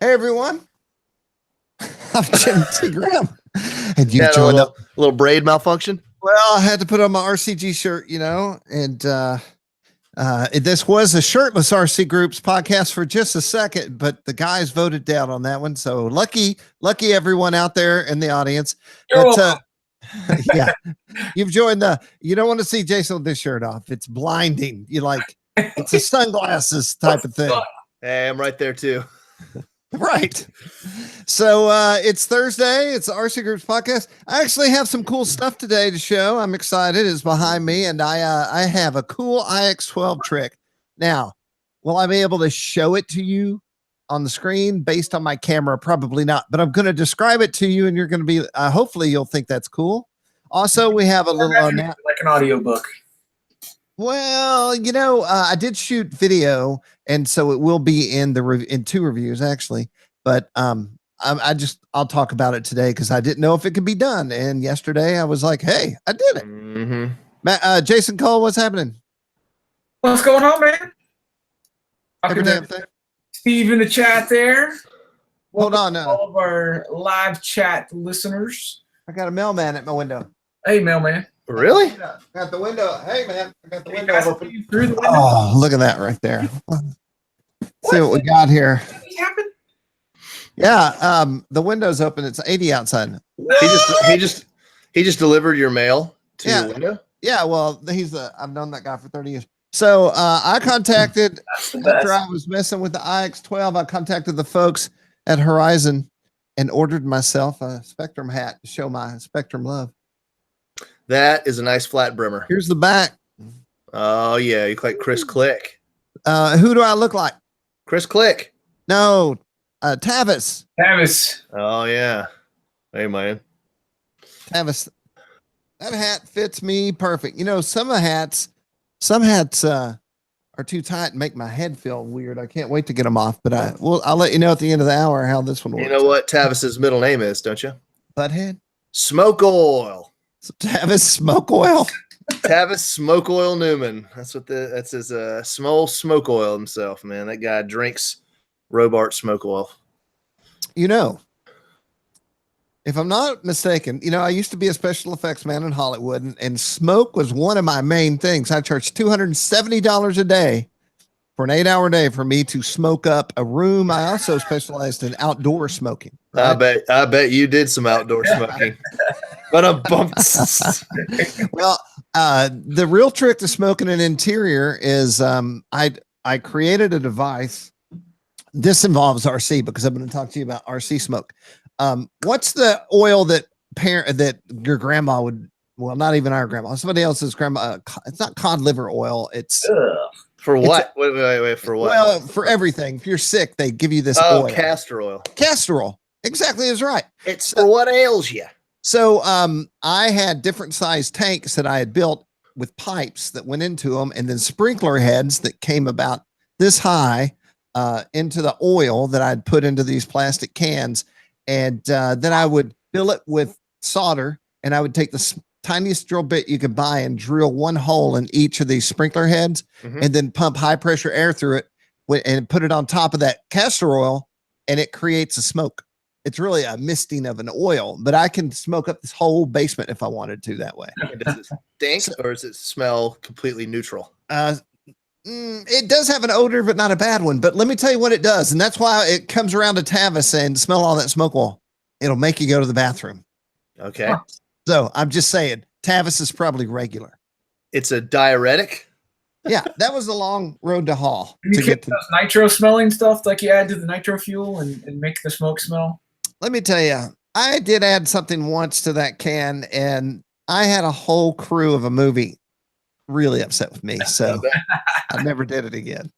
Hey everyone, I'm Jim T. Graham, and you Had joined a up. little braid malfunction. Well, I had to put on my RCG shirt, and this was a shirtless RC Groups podcast for just a second, but the guys voted down on that one. So lucky everyone out there in the audience. But yeah, you've joined you don't want to see Jason with this shirt off. It's blinding. It's a sunglasses type of thing. Hey, I'm right there too. Right. So it's Thursday. It's the RC Groups podcast. I actually have some cool stuff today to show. I'm excited. It's behind me, and I have a cool ix12 trick. Now, will I be able to show it to you on the screen based on my camera? Probably not, but I'm going to describe it to you, and you're going to be hopefully you'll think that's cool. Also, we have a little like an audiobook. Well, I did shoot video, and so it will be in in two reviews actually. But I'll talk about it today because I didn't know if it could be done. And yesterday I was like, hey, I did it. Mm-hmm. Jason Cole, what's happening? What's going on, man? Every damn thing. Steve in the chat there. Hold on. All of our live chat listeners. I got a mailman at my window. Hey, mailman. Really? Got the window. Hey, man. I got the window open. Through the window. Oh, look at that right there. See what we got here. What happened? Yeah, the window's open. It's 80 outside. He just delivered your mail to your window. Yeah, well, I've known that guy for 30 years. So I contacted after I was messing with the ix12. I contacted the folks at Horizon and ordered myself a Spectrum hat to show my Spectrum love. That is a nice flat brimmer. Here's the back. Oh yeah, you look like Chris Click. Who do I look like? Chris Click. No, Tavis. Tavis. Oh yeah. Hey man. Tavis. That hat fits me perfect. Some hats are too tight and make my head feel weird. I can't wait to get them off, but I'll let you know at the end of the hour how this one works. You know what Tavis's middle name is, don't you? Butthead. Smoke Oil. So Tavis Smoke Oil. Tavis Smoke Oil Newman. That's his small smoke oil himself, man. That guy drinks Robart smoke oil. If I'm not mistaken, I used to be a special effects man in Hollywood, and smoke was one of my main things. I charged $270 a day for an 8-hour day for me to smoke up a room. I also specialized in outdoor smoking. Right? I bet you did some outdoor smoking. But I'm bumped. Well, the real trick to smoking an interior is I created a device. This involves RC because I'm going to talk to you about RC smoke. What's the oil that your grandma would? Well, not even our grandma. Somebody else's grandma. It's not cod liver oil. It's for what? Wait. For what? Well, for everything. If you're sick, they give you this oil. Castor oil. Castor oil. Exactly is right. It's for what ails you. So I had different size tanks that I had built with pipes that went into them, and then sprinkler heads that came about this high into the oil that I'd put into these plastic cans. And then I would fill it with solder, and I would take the tiniest drill bit you could buy and drill one hole in each of these sprinkler heads, and then pump high pressure air through it and put it on top of that castor oil, and it creates a smoke. It's really a misting of an oil, but I can smoke up this whole basement if I wanted to that way. Does it stink or does it smell completely neutral? It does have an odor, but not a bad one. But let me tell you what it does. And that's why it comes around to Tavis and smell all that smoke oil. It'll make you go to the bathroom. Okay. So I'm just saying, Tavis is probably regular. It's a diuretic. Yeah, that was a long road to haul. You get those nitro smelling stuff like you add to the nitro fuel and make the smoke smell. Let me tell you, I did add something once to that can, and I had a whole crew of a movie really upset with me. So I never did it again.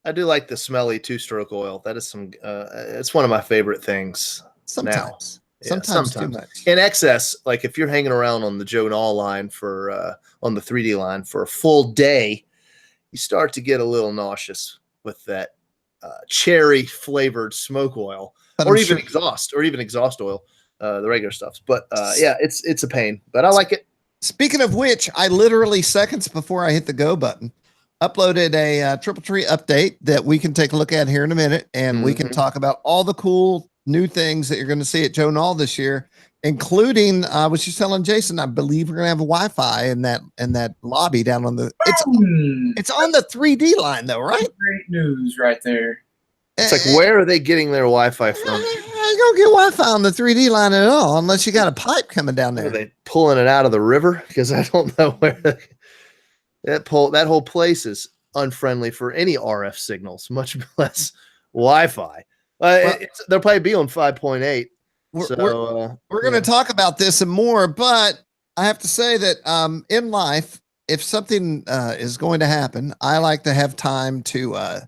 I do like the smelly 2-stroke oil. That is it's one of my favorite things. Sometimes. Now. Sometimes too much. In excess, like if you're hanging around on the Joe Nall line on the 3D line for a full day, you start to get a little nauseous with that cherry flavored smoke oil, or even exhaust oil, the regular stuff. But yeah, it's a pain, but I like it. Speaking of which, I literally seconds before I hit the go button uploaded a Triple Tree update that we can take a look at here in a minute, and we can talk about all the cool new things that you're going to see at Joe Nall this year, including I was just telling Jason, I believe we're going to have Wi-Fi in that lobby down on the. It's on the 3D line though, right? Great news right there. It's like, where are they getting their Wi-Fi from? You don't get Wi-Fi on the 3D line at all unless you got a pipe coming down there. Are they pulling it out of the river? Because I don't know where that whole place is unfriendly for any RF signals, much less Wi-Fi. They'll probably be on 5.8. We're going to talk about this and more, but I have to say that in life, if something is going to happen, I like to have time to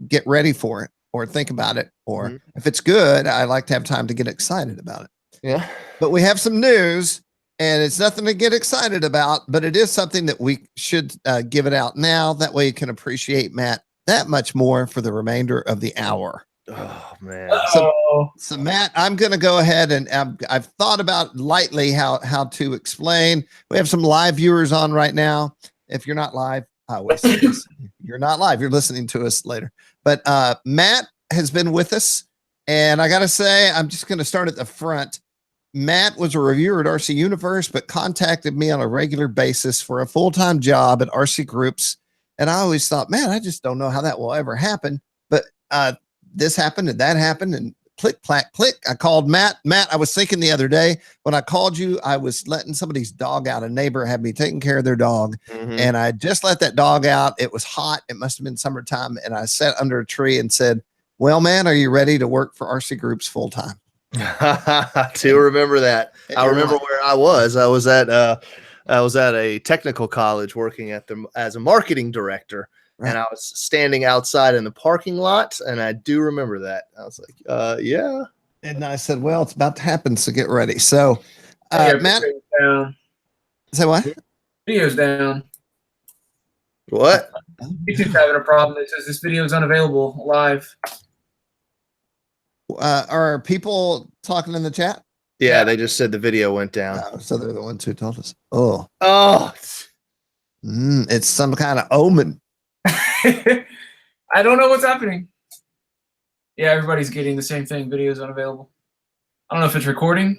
get ready for it or think about it. Or if it's good, I like to have time to get excited about it. Yeah. But we have some news, and it's nothing to get excited about, but it is something that we should give it out now. That way you can appreciate Matt that much more for the remainder of the hour. Oh, man. So Matt, I'm going to go ahead and I've thought about lightly how to explain. We have some live viewers on right now. If you're not live, I always say this. You're not live. You're listening to us later. But Matt has been with us, and I got to say, I'm just going to start at the front. Matt was a reviewer at RC Universe, but contacted me on a regular basis for a full-time job at RC Groups. And I always thought, man, I just don't know how that will ever happen. But this happened and that happened, and click, clack, click. I called Matt. Matt, I was thinking the other day when I called you, I was letting somebody's dog out. A neighbor had me taking care of their dog, and I just let that dog out. It was hot. It must have been summertime. And I sat under a tree and said, well, man, are you ready to work for RC Groups full time? I do remember that. I remember where I was. I was at a technical college working as a marketing director. Right. And I was standing outside in the parking lot, and I do remember that. I was like, yeah. And I said, well, it's about to happen, so get ready. So, Matt, say what? Video's down. What? YouTube's having a problem. It says this video is unavailable live. Are people talking in the chat? Yeah, they just said the video went down. Oh, so they're the ones who told us. Oh. Mm, it's some kind of omen. I don't know what's happening. Yeah, everybody's getting the same thing. Video's unavailable. I don't know if it's recording.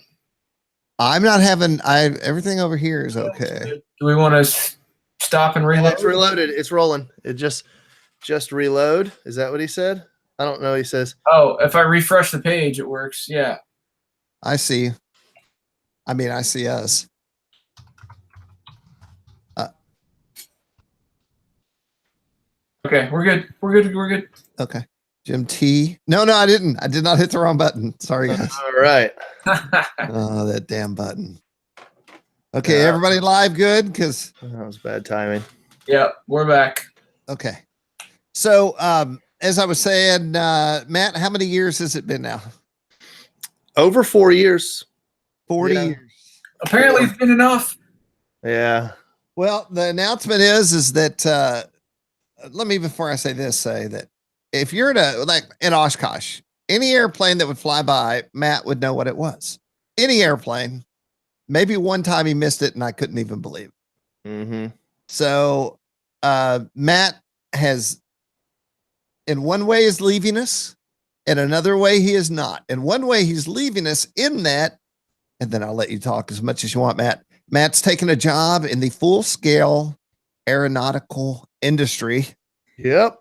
I'm not having. Everything over here is okay. Do we want to stop and reload? It's reloaded. It's rolling. It just reload. Is that what he said? I don't know. He says. Oh, if I refresh the page, it works. Yeah. I see. I mean, I see us. Okay, we're good. We're good. Okay. Jim T. No, I didn't. I did not hit the wrong button. Sorry, guys. All right. Oh, that damn button. Okay, everybody live good? Because that was bad timing. Yeah, we're back. Okay. So, as I was saying, Matt, how many years has it been now? Over 4 years. 40 years. Apparently, it's been enough. Yeah. Well, the announcement is that. Let me, before I say this, say that if you're in Oshkosh, any airplane that would fly by, Matt would know what it was. Any airplane. Maybe one time he missed it and I couldn't even believe it. Mm-hmm. So Matt has, in one way, is leaving us. In another way, he is not. In one way, he's leaving us in that, and then I'll let you talk as much as you want, Matt. Matt's taking a job in the full-scale aeronautical industry. Yep.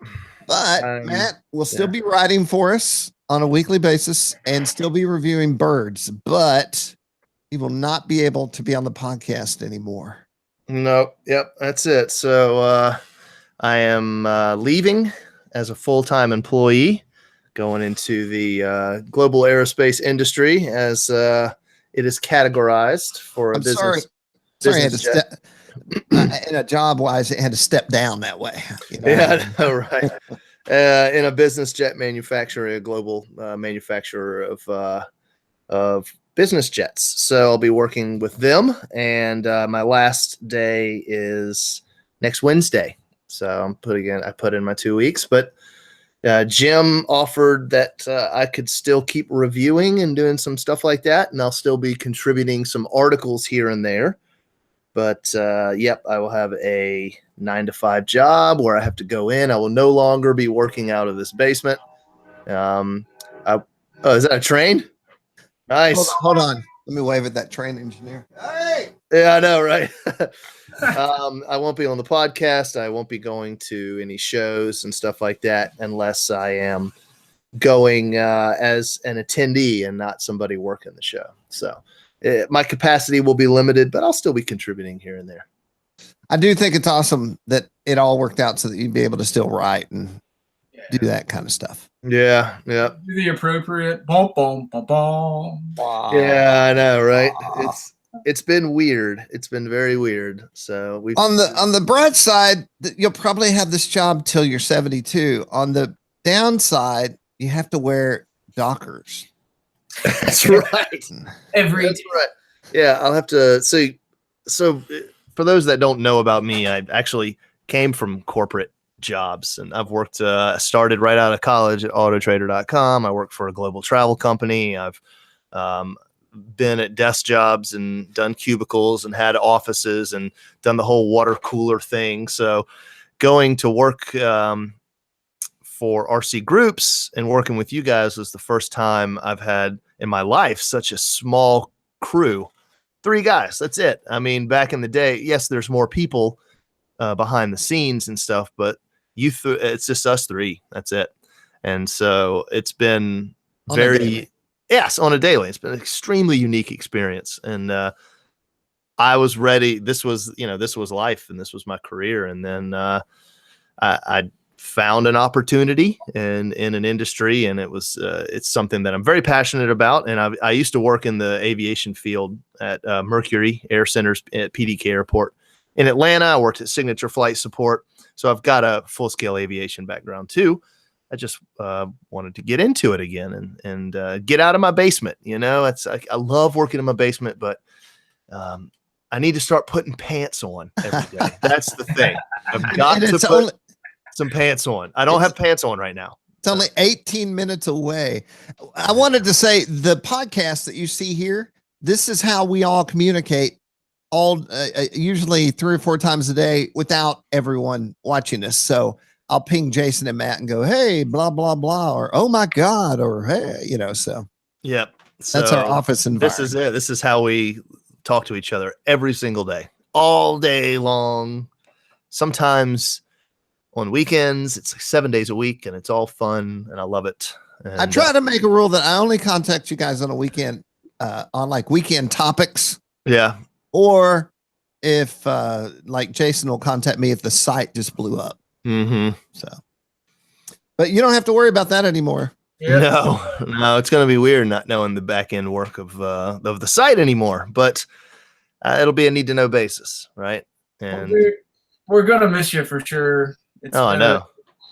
But Matt will still be writing for us on a weekly basis and still be reviewing birds, but he will not be able to be on the podcast anymore. No. Yep. That's it. So I am leaving as a full-time employee, going into the global aerospace industry as it is categorized for a business. Sorry, I had to in a job wise, it had to step down that way. You know? Yeah, I know, right. In a business jet manufacturer, a global manufacturer of business jets. So I'll be working with them, and my last day is next Wednesday. So I put in my 2 weeks, but Jim offered that I could still keep reviewing and doing some stuff like that, and I'll still be contributing some articles here and there. But yep, I will have a 9 to 5 job where I have to go in. I will no longer be working out of this basement. Oh, is that a train? Nice. Hold on. Let me wave at that train engineer. Hey! Yeah, I know, right? I won't be on the podcast. I won't be going to any shows and stuff like that unless I am going as an attendee and not somebody working the show. So my capacity will be limited, but I'll still be contributing here and there. I do think it's awesome that it all worked out so that you'd be able to still write and do that kind of stuff. Yeah, yeah. Do the appropriate boom, boom, boom, boom. Yeah, I know, right? It's been weird. It's been very weird. So we on the bright side, you'll probably have this job till you're 72. On the downside, you have to wear Dockers. That's right. That's right. Yeah, I'll have to see. So for those that don't know about me, I actually came from corporate jobs, and I've worked started right out of college at autotrader.com. I worked for a global travel company. I've been at desk jobs and done cubicles and had offices and done the whole water cooler thing. So going to work for RCGroups and working with you guys was the first time I've had in my life such a small crew. 3 guys, that's it. I mean, back in the day, yes, there's more people behind the scenes and stuff, but it's just us 3. That's it. And so it's been on a daily. It's been an extremely unique experience. And I was ready. This was life and this was my career. And then I found an opportunity in an industry, and it's something that I'm very passionate about. And I used to work in the aviation field at Mercury Air Centers at PDK Airport in Atlanta. I worked at Signature Flight Support. So I've got a full-scale aviation background too. I just wanted to get into it again and get out of my basement. You know, I love working in my basement, but I need to start putting pants on every day. That's the thing. I've got to put some pants on. I don't have pants on right now. It's only 18 minutes away. I wanted to say the podcast that you see here, this is how we all communicate usually 3 or 4 times a day without everyone watching us. So I'll ping Jason and Matt and go, hey, blah, blah, blah, or, oh my God, or, hey, so. Yep. So that's our office environment. This is it. This is how we talk to each other every single day, all day long. Sometimes on weekends, it's like 7 days a week, and it's all fun, and I love it. And I try to make a rule that I only contact you guys on a weekend, on like weekend topics. Yeah. Or if like Jason will contact me if the site just blew up. Mm-hmm. So, but you don't have to worry about that anymore. Yep. No, it's going to be weird not knowing the back end work of the site anymore, but it'll be a need to know basis. Right. And we're going to miss you for sure. I know.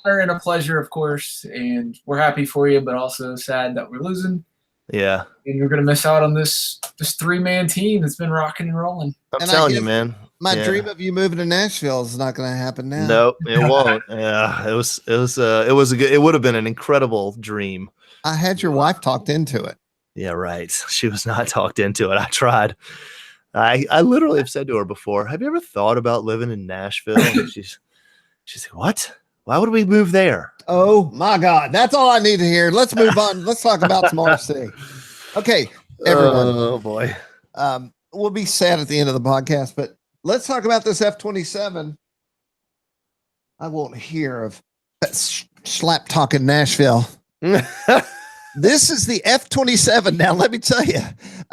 And a pleasure, of course. And we're happy for you, but also sad that we're losing. Yeah. And you're going to miss out on this 3-man team that's been rocking and rolling. I'm telling you, man. My dream of you moving to Nashville is not going to happen now. Nope, it won't. Yeah, it would have been an incredible dream. I had your wife talked into it. Yeah, right. She was not talked into it. I tried. I literally have said to her before, have you ever thought about living in Nashville? And she's like, what? Why would we move there? Oh my God. That's all I need to hear. Let's move on. Let's talk about some RC. Okay, everyone. Oh boy. We'll be sad at the end of the podcast, but let's talk about this F27. I won't hear of slap talking Nashville. This is the F27. Now, let me tell you,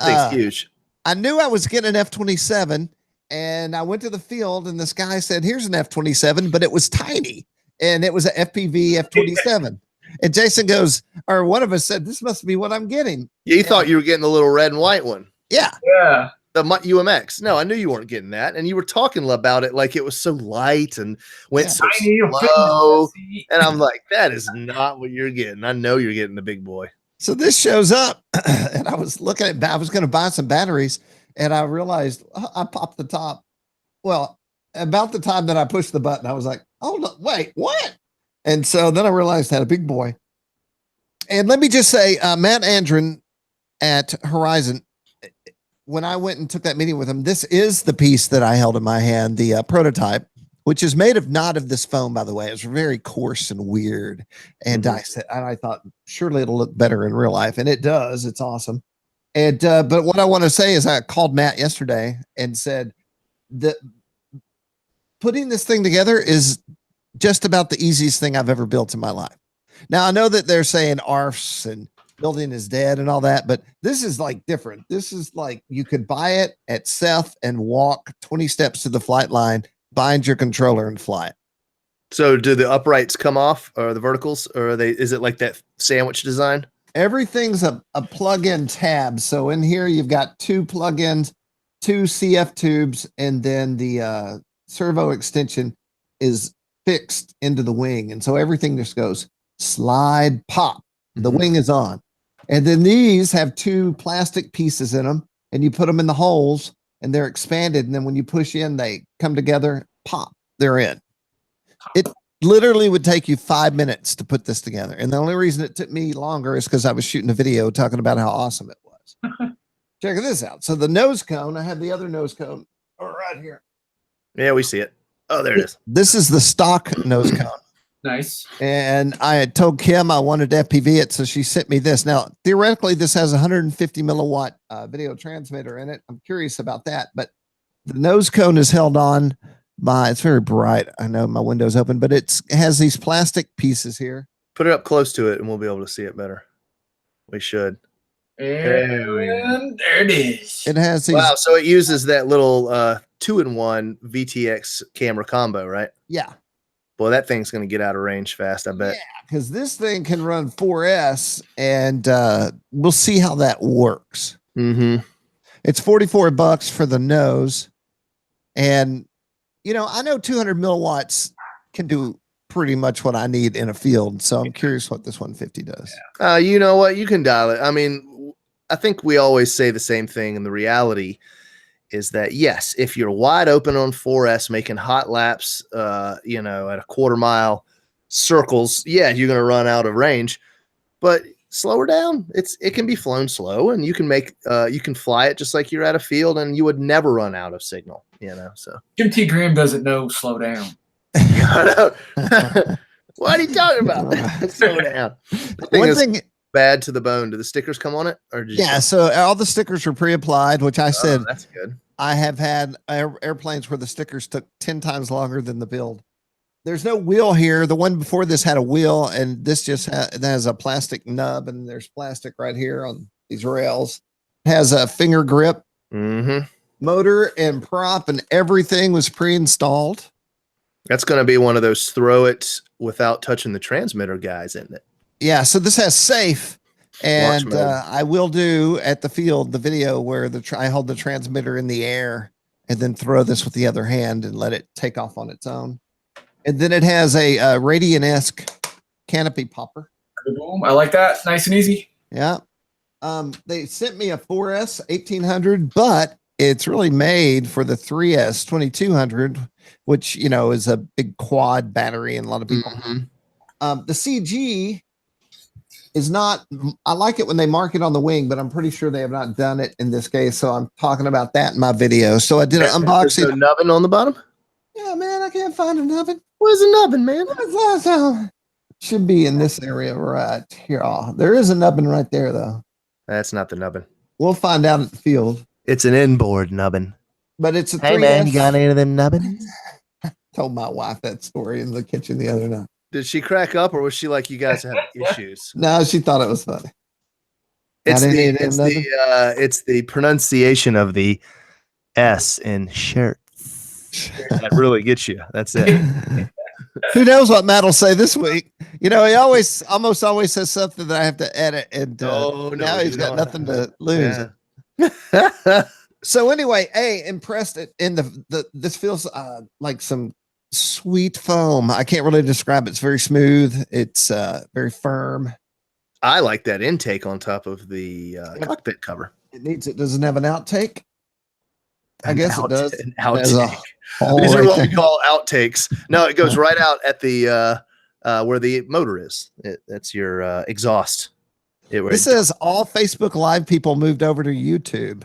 Thing's huge. I knew I was getting an F27, and I went to the field, and this guy said, here's an F27, but it was tiny, and it was an FPV F27. And Jason goes, or one of us said, this must be what I'm getting. Yeah, you thought you were getting the little red and white one. Yeah. Yeah. The UMX. No, I knew you weren't getting that. And you were talking about it like it was so light and went so slow. And I'm like, that is not what you're getting. I know you're getting the big boy. So this shows up, and I was looking at, I was going to buy some batteries, and I realized I popped the top. Well, about the time that I pushed the button, I was like, oh, no, wait, what? And so then I realized I had a big boy. And let me just say, Matt Andren at Horizon, when I went and took that meeting with him, this is the piece that I held in my hand, the prototype, which is made of not of this foam, by the way. It's very coarse and weird. And I said, and I thought, surely it'll look better in real life. And it does. It's awesome. And but what I want to say is I called Matt yesterday and said that putting this thing together is just about the easiest thing I've ever built in my life. Now I know that they're saying ARFs and building is dead and all that, but this is like different. This is like you could buy it at Seth and walk 20 steps to the flight line, bind your controller and fly it. So do the uprights come off or the verticals, or are they, is it like that sandwich design? Everything's a plug-in tab. So in here, you've got 2 plugins, 2 CF tubes, and then the servo extension is fixed into the wing. And so everything just goes slide, pop. The wing is on. And then these have 2 plastic pieces in them, and you put them in the holes and they're expanded. And then when you push in, they come together, pop, they're in. It literally would take you 5 minutes to put this together. And the only reason it took me longer is because I was shooting a video talking about how awesome it was. Check this out. So the nose cone, I have the other nose cone right here. Yeah, we see it. Oh, there it is. This is the stock nose cone. Nice. And I had told Kim I wanted to FPV it, so she sent me this. Now, theoretically, this has a 150 milliwatt video transmitter in it. I'm curious about that, but the nose cone is held on by, it's very bright. I know my window's open, but it has these plastic pieces here. Put it up close to it and we'll be able to see it better. We should. And there it is. It has these. Wow, so it uses that little 2-in-1 VTX camera combo, right? Yeah. Boy, that thing's going to get out of range fast, I bet. Yeah, because this thing can run 4S, and we'll see how that works. It's $44 for the nose. And, you know, I know 200 milliwatts can do pretty much what I need in a field. So I'm curious what this 150 does. You know what? You can dial it. I mean, I think we always say the same thing. And the reality is that, yes, if you're wide open on 4S making hot laps, you know, at a quarter mile circles, yeah, you're going to run out of range. But slower down, it can be flown slow, and you can fly it just like you're at a field, and you would never run out of signal, you know. So Jim T. Graham doesn't know slow down. What are you talking about? Slow down. One thing bad to the bone. Do the stickers come on it, or so all the stickers are pre-applied, which I said that's good. I have had airplanes where the stickers took 10 times longer than the build. There's no wheel here. The one before this had a wheel, and this just has a plastic nub, and there's plastic right here on these rails. It has a finger grip, motor and prop, and everything was pre-installed. That's going to be one of those throw it without touching the transmitter guys, isn't it? Yeah. So this has safe, and I will do at the field the video where I hold the transmitter in the air and then throw this with the other hand and let it take off on its own. And then it has a Radian-esque canopy popper. Boom. I like that. Nice and easy. Yeah. They sent me a 4S 1800, but it's really made for the 3S 2200, which, you know, is a big quad battery and a lot of people. The CG is not, I like it when they mark it on the wing, but I'm pretty sure they have not done it in this case. So I'm talking about that in my video. So I did an unboxing. There's no nubbin on the bottom? Yeah, man, I can't find a nubbin. Where's the nubbin, man? Should be in this area right here. Oh, there is a nubbin right there, though. That's not the nubbin. We'll find out at the field. It's an inboard nubbin. But it's a 3S. Hey, man, you got any of them nubbins? Told my wife that story in the kitchen the other night. Did she crack up, or was she like, you guys have issues? No, she thought it was funny. It's the pronunciation of the S in shirts. That really gets you. That's it. Who knows what Matt will say this week? You know, he almost always says something that I have to edit, and now he's got nothing to lose. Yeah. So anyway, impressed it in this feels like some sweet foam. I can't really describe it. It's very smooth. It's very firm. I like that intake on top of the cockpit cover. It doesn't have an outtake. I guess it does. An outtake. These are what we call outtakes. No, it goes right out at the where the motor is. That's your exhaust. This says all Facebook Live people moved over to YouTube.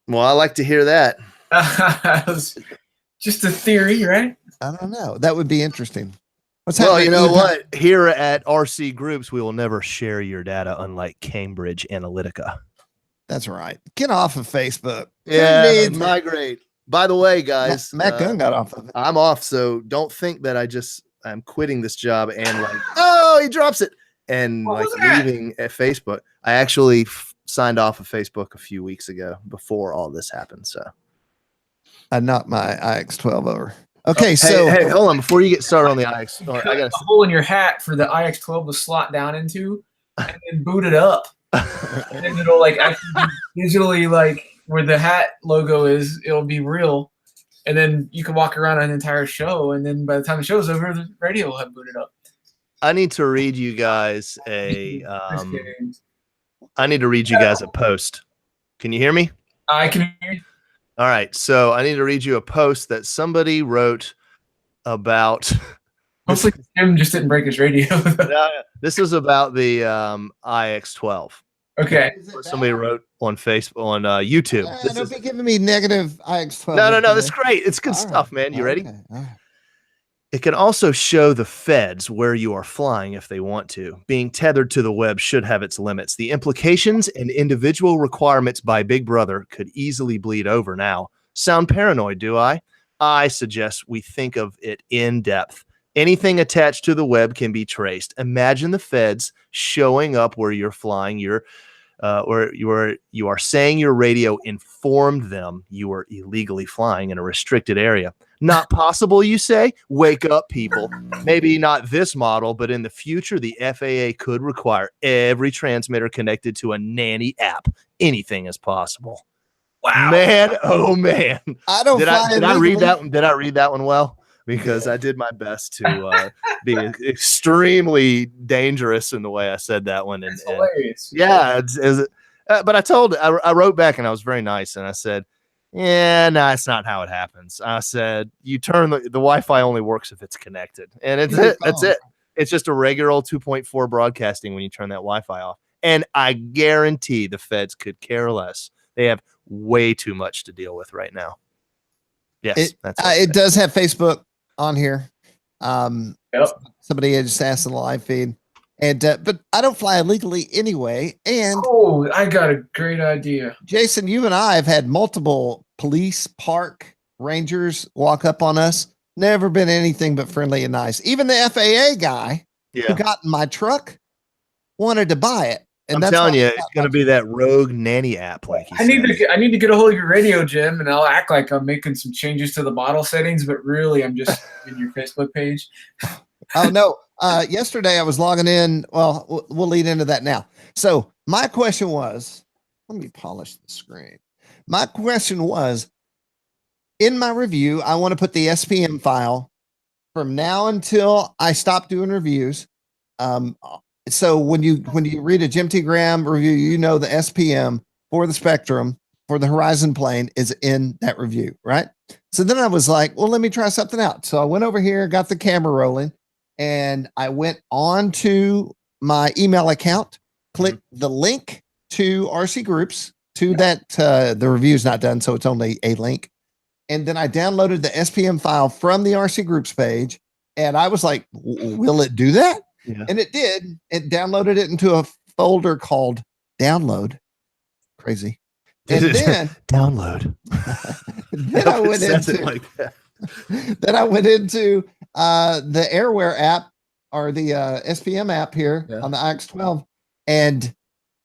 Well, I like to hear that. That was just a theory, right? I don't know. That would be interesting. What's Well, happening? you know what? Here at RC Groups, we will never share your data, unlike Cambridge Analytica. That's right. Get off of Facebook. Yeah, Who needs migrate. By the way, guys, Matt Gunn got off of it. I'm off, so don't think that I'm quitting this job and like, oh, he drops it and What like was that? leaving at Facebook. I actually signed off of Facebook a few weeks ago before all this happened. So I knocked my ix12 over. Okay, so hey, hold on before you get started on the ix. I Cut got a hole in your hat for the ix12 to slot down into, and then boot it up, and then it'll like actually be digitally like where the hat logo is. It'll be real, and then you can walk around an entire show, and then by the time the show's over, the radio will have booted up. I need to read you guys a Just kidding. post. Can you hear me? I can hear you. All right, so I need to read you a post that somebody wrote about. Hopefully, Jim just didn't break his radio. This is about the ix12. Okay. Somebody wrote on Facebook, on YouTube. Don't be giving me negative ix12. No, that's great. It's good stuff, man. You ready? Okay. All right. It can also show the feds where you are flying if they want to. Being tethered to the web should have its limits. The implications and individual requirements by Big Brother could easily bleed over now. Sound paranoid, do I? I suggest we think of it in depth. Anything attached to the web can be traced. Imagine the feds showing up where you're flying. You are saying your radio informed them you were illegally flying in a restricted area. Not possible, you say? Wake up, people. Maybe not this model, but in the future, the FAA could require every transmitter connected to a nanny app. Anything is possible. Wow. Man, oh man. I don't. Did I read that one? Did I read that one well? Because I did my best to be extremely dangerous in the way I said that one. It's hilarious. Yeah, but I wrote back and I was very nice and I said, yeah, no, it's not how it happens. I said, you turn the Wi-Fi only works if it's connected, and that's it. It's just a regular old 2.4 broadcasting when you turn that Wi-Fi off. And I guarantee the feds could care less. They have way too much to deal with right now. Yes, it does have Facebook on here. Yep. Somebody just asked in the live feed, and but I don't fly illegally anyway. And I got a great idea. Jason, you and I have had multiple police, park rangers walk up on us. Never been anything but friendly and nice. Even the FAA guy who got in my truck wanted to buy it. And I'm telling you, it's going to be that rogue nanny app. Like I need to get a hold of your radio, Jim, and I'll act like I'm making some changes to the model settings, but really I'm just in your Facebook page. Oh no. Yesterday I was logging in. Well, we'll lead into that now. So my question was, let me polish the screen. My question was, in my review, I want to put the SPM file from now until I stop doing reviews. So when you read a Jim T. Graham review, you know the SPM for the Spectrum for the Horizon plane is in that review, right? So then I was like, well, let me try something out. So I went over here, got the camera rolling, and I went on to my email account, clicked the link to RC Groups to that. The review's not done, so it's only a link. And then I downloaded the SPM file from the RC Groups page, and I was like, will it do that? Yeah. And it did. It downloaded it into a folder called download. Crazy. And then download. Then I went into like that. Then I went into the Airware app or the SPM app here on the ix12, and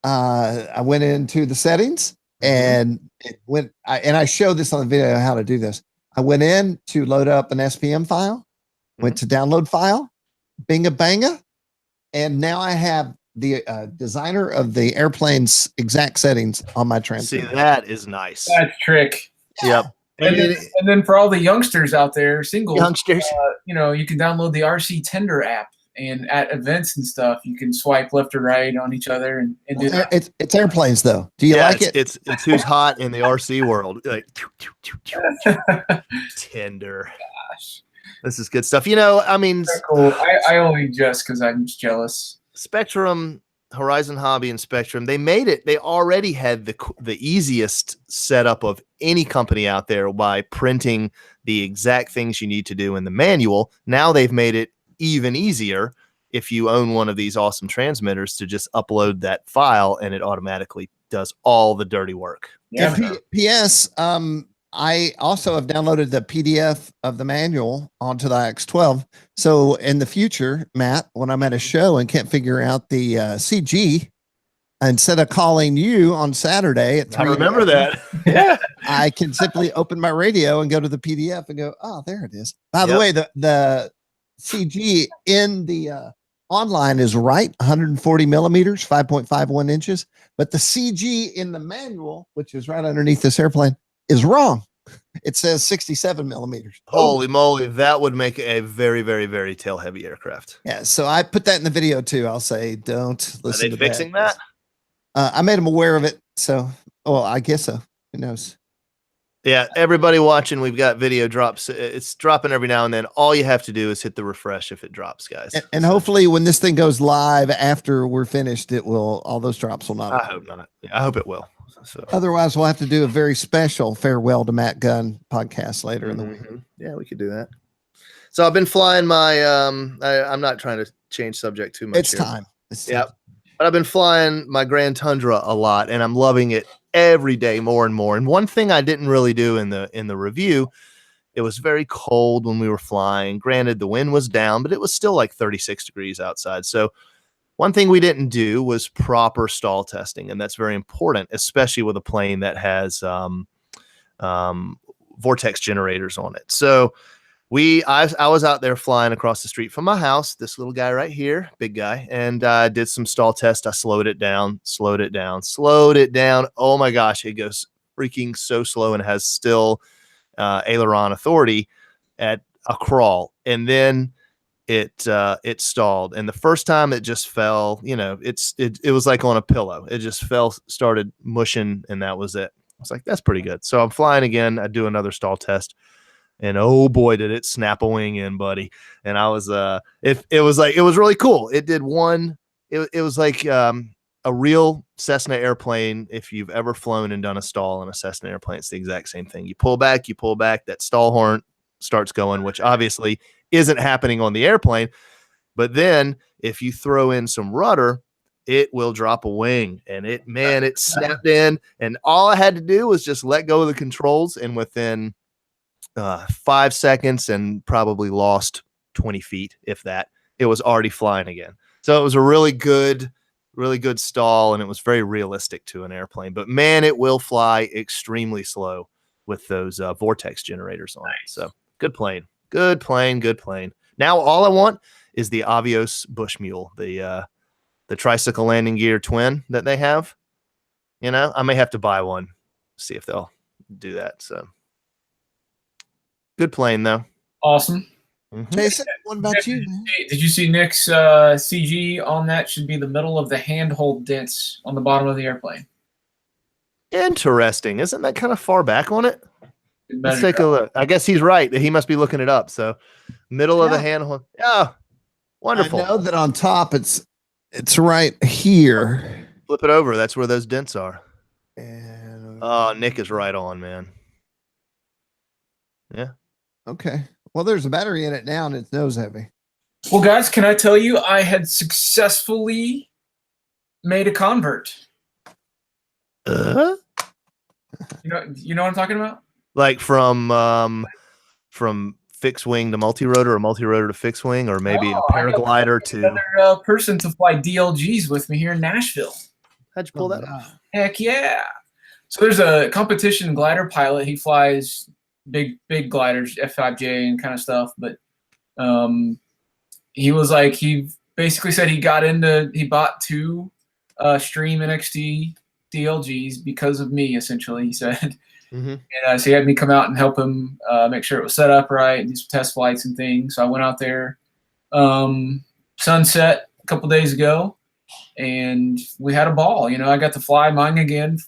I went into the settings and it went. I showed this on the video how to do this. I went in to load up an SPM file, went to download file, binga banga. And now I have the designer of the airplane's exact settings on my transmitter. See, that is nice. That's trick. Yep. And then for all the youngsters out there, singles, youngsters, you can download the RC Tender app, and at events and stuff, you can swipe left or right on each other and do that. It's airplanes though. Do you like it? It's who's hot in the RC world. Like Tender. Gosh. This is good stuff. I mean, cool. I only just because I'm just jealous. Spectrum Horizon Hobby and Spectrum, they made it. They already had the easiest setup of any company out there by printing the exact things you need to do in the manual. Now they've made it even easier if you own one of these awesome transmitters to just upload that file and it automatically does all the dirty work. Yeah. P.S. I also have downloaded the PDF of the manual onto the ix12. So in the future, Matt, when I'm at a show and can't figure out the CG, instead of calling you on Saturday at 3 I remember that. Yeah. I can simply open my radio and go to the PDF and go, oh, there it is. By the way, the CG in the online is right, 140 millimeters, 5.51 inches. But the CG in the manual, which is right underneath this airplane, is wrong. It says 67 millimeters. Holy moly, that would make a very, very, very tail heavy aircraft. Yeah, so I put that in the video too. I'll say, don't listen Are they to fixing that? I made them aware of it. So, well, I guess so. Who knows? Yeah, everybody watching, we've got video drops. It's dropping every now and then. All you have to do is hit the refresh if it drops, guys. And hopefully when this thing goes live after we're finished, it will, all those drops will not. I hope not. Yeah, I hope it will. So otherwise we'll have to do a very special farewell to Matt Gunn podcast later in the week. Yeah, we could do that. So I've been flying my I'm not trying to change subject too much. It's time. Yeah. But I've been flying my Grand Tundra a lot and I'm loving it every day more and more. And one thing I didn't really do in the review, it was very cold when we were flying. Granted, the wind was down, but it was still like 36 degrees outside. So one thing we didn't do was proper stall testing, and that's very important, especially with a plane that has vortex generators on it. So I was out there flying across the street from my house, this little guy right here, big guy, and I did some stall tests. I slowed it down. Oh my gosh, it goes freaking so slow and has still aileron authority at a crawl, and then it stalled, and the first time it just fell. It was like on a pillow. It just fell, started mushing, and that was it. I was like, that's pretty good. So I'm flying again. I do another stall test, and oh boy, did it snap a wing in, buddy. And I was it was really cool. It did one. It was like a real Cessna airplane. If you've ever flown and done a stall in a Cessna airplane, it's the exact same thing. You pull back, that stall horn starts going, which obviously isn't happening on the airplane. But then if you throw in some rudder, it will drop a wing, and it snapped in, and all I had to do was just let go of the controls, and within 5 seconds and probably lost 20 feet, if that, it was already flying again. So it was a really good stall, and it was very realistic to an airplane. But man, it will fly extremely slow with those vortex generators on it. So good plane. Now all I want is the Avios Bushmule, the tricycle landing gear twin that they have. I may have to buy one, see if they'll do that. So good plane though. Awesome. Jason, what about you? Did you see Nick's CG on that? Should be the middle of the handhold dents on the bottom of the airplane. Interesting. Isn't that kind of far back on it? Let's take a look. I guess he's right. He must be looking it up. So middle of the handhold. Yeah. Wonderful. I know that on top it's right here. Flip it over. That's where those dents are. And oh, Nick is right on, man. Yeah. Okay. Well, there's a battery in it now, and it's nose heavy. Well, guys, can I tell you I had successfully made a convert. You know what I'm talking about? Like from fixed wing to multi-rotor, or multi-rotor to fixed wing, or maybe a paraglider to another person to fly DLGs with me here in Nashville. How'd you pull that off? Heck yeah! So there's a competition glider pilot. He flies big gliders, F5J and kind of stuff. But he was like, he basically said he bought two Stream NXT DLGs because of me, essentially. He said. Mm-hmm. And so he had me come out and help him make sure it was set up right and do some test flights and things. So I went out there sunset a couple days ago, and we had a ball. I got to fly mine again.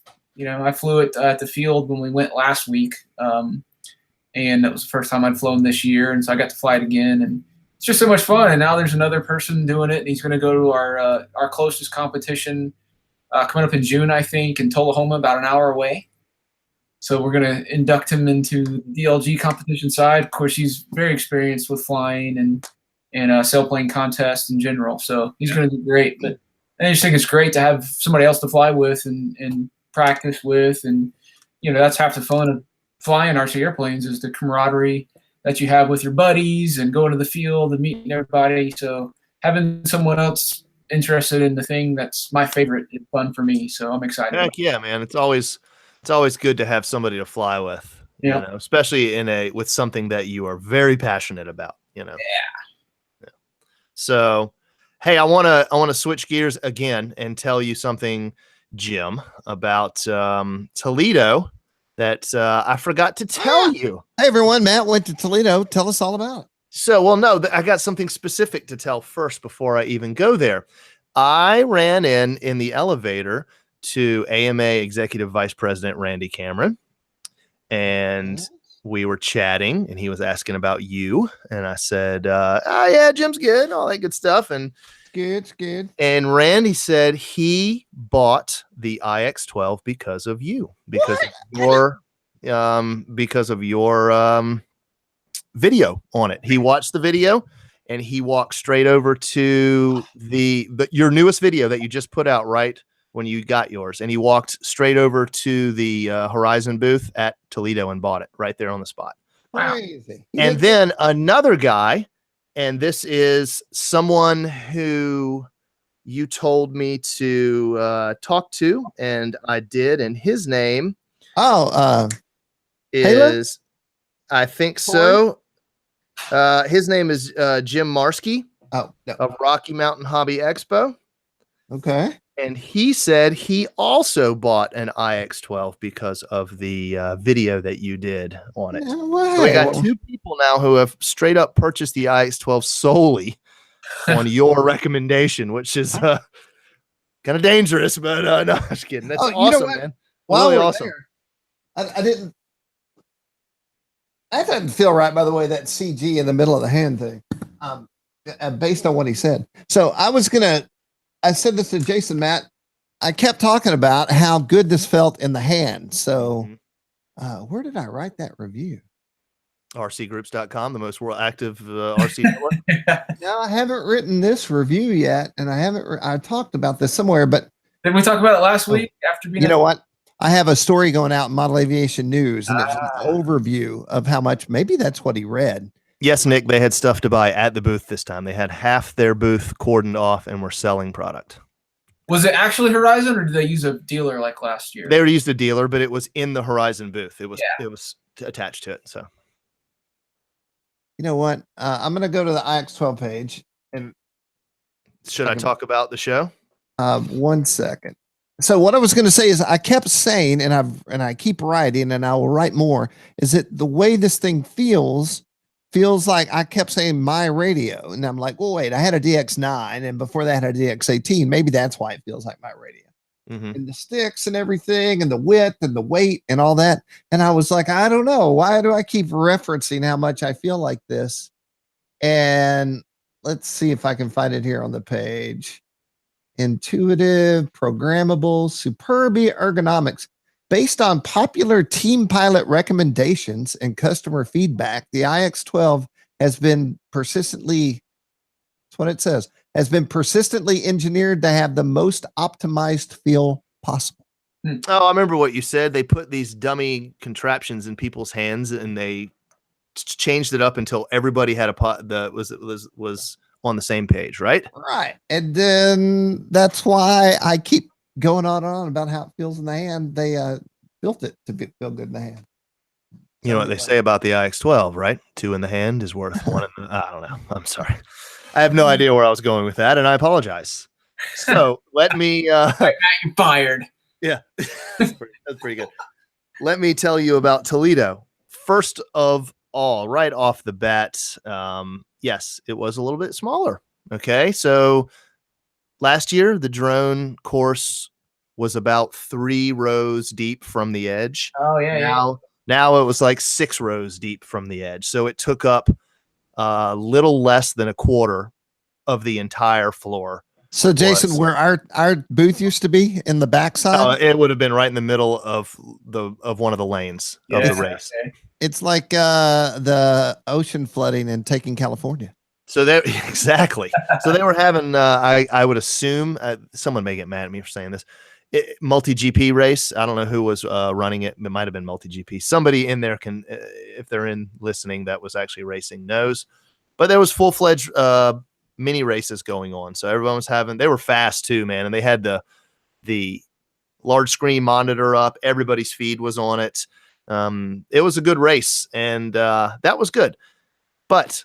I flew it at the field when we went last week, and that was the first time I'd flown this year, and so I got to fly it again. And it's just so much fun. And now there's another person doing it, and he's going to go to our closest competition coming up in June, I think, in Tullahoma, about an hour away. So we're going to induct him into the DLG competition side. Of course, he's very experienced with flying and sailplane contests in general. So he's going to do great. But I just think it's great to have somebody else to fly with and practice with. And, that's half the fun of flying RC airplanes is the camaraderie that you have with your buddies and going to the field and meeting everybody. So having someone else interested in the thing that's my favorite is fun for me. So I'm excited. Heck yeah, man. It's always good to have somebody to fly with, especially with something that you are very passionate about, Yeah. So, hey, I want to switch gears again and tell you something, Jim, about Toledo that I forgot to tell you. Hey, everyone. Matt went to Toledo. Tell us all about it. So, well, no, I got something specific to tell first before I even go there. I ran in the elevator to AMA Executive Vice President Randy Cameron, and we were chatting, and he was asking about you, and I said, "Oh yeah, Jim's good, all that good stuff." And it's good. And Randy said he bought the ix12 because of you, because of your video on it. He watched the video, and he walked straight over to your newest video that you just put out right when you got yours, and he walked straight over to the Horizon booth at Toledo and bought it right there on the spot. Crazy. And then another guy, and this is someone who you told me to talk to, and I did, and his name is, I think so. His name is Jim Marski of Rocky Mountain Hobby Expo. Okay. And he said he also bought an ix12 because of the video that you did on it. No way. So we got two people now who have straight up purchased the ix12 solely on your recommendation, which is kind of dangerous, but no, I'm just kidding. That's awesome, man. Really awesome. I didn't. That doesn't feel right, by the way, that CG in the middle of the hand thing, based on what he said. So I said this to Jason, Matt. I kept talking about how good this felt in the hand. So where did I write that review? RCGroups.com, the most world active RC network. No, I haven't written this review yet, and I talked about this somewhere, but didn't we talk about it last week after being? You know what? I have a story going out in Model Aviation News, and it's an overview of how much. Maybe that's what he read. Yes, Nick, they had stuff to buy at the booth this time. They had half their booth cordoned off and were selling product. Was it actually Horizon, or did they use a dealer like last year? They used a dealer, but it was in the Horizon booth. It was attached to it. So, you know what? I'm going to go to the ix12 page. And should I talk about the show? 1 second. So what I was going to say is I kept saying, and I keep writing, and I will write more, is that the way this thing feels like I kept saying my radio. And I'm like, well, wait, I had a DX9, and before that I had a DX18. Maybe that's why it feels like my radio. And the sticks and everything, and the width and the weight and all that. And I was like, I don't know. Why do I keep referencing how much I feel like this? And let's see if I can find it here on the page. Intuitive, programmable, superb ergonomics. Based on popular team pilot recommendations and customer feedback, the ix12 has been persistently, that's what it says, has been persistently engineered to have the most optimized feel possible. Oh, I remember what you said. They put these dummy contraptions in people's hands, and they changed it up until everybody had a pot that was on the same page, right? Right. And then that's why I keep going on and on about how it feels in the hand. They built it to feel good in the hand. You know what they say about the ix12, right? 2 in the hand is worth 1 in the, I don't know. I'm sorry. I have no idea where I was going with that, and I apologize. So let me You're fired. Yeah. That's pretty good. Let me tell you about Toledo. First of all, right off the bat, yes, it was a little bit smaller. Okay. So last year, the drone course was about 3 rows deep from the edge. Oh, yeah. Now it was like 6 rows deep from the edge. So it took up little less than a quarter of the entire floor. So Jason, where our booth used to be in the backside, it would have been right in the middle of one of the lanes of the race. Okay. it's like the ocean flooding in Taking California. So they exactly. So they were having. I would assume someone may get mad at me for saying this. Multi GP race. I don't know who was running it. It might have been multi GP. Somebody in there can, if they're in listening, that was actually racing knows. But there was full fledged mini races going on. So everyone was having. They were fast too, man, and they had the large screen monitor up. Everybody's feed was on it. It was a good race, and that was good. But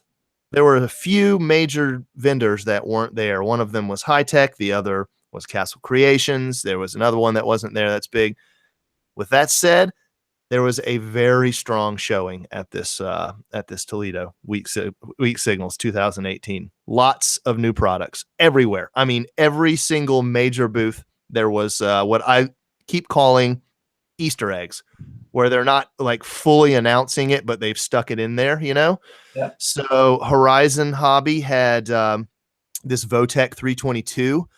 there were a few major vendors that weren't there. One of them was High Tech. The other was Castle Creations. There was another one that wasn't there that's big. With that said, there was a very strong showing at this Toledo Week Signals 2018. Lots of new products everywhere. I mean, every single major booth, there was what I keep calling Easter eggs, where they're not like fully announcing it, but they've stuck it in there, you know? Yeah. So Horizon Hobby had this Votech 322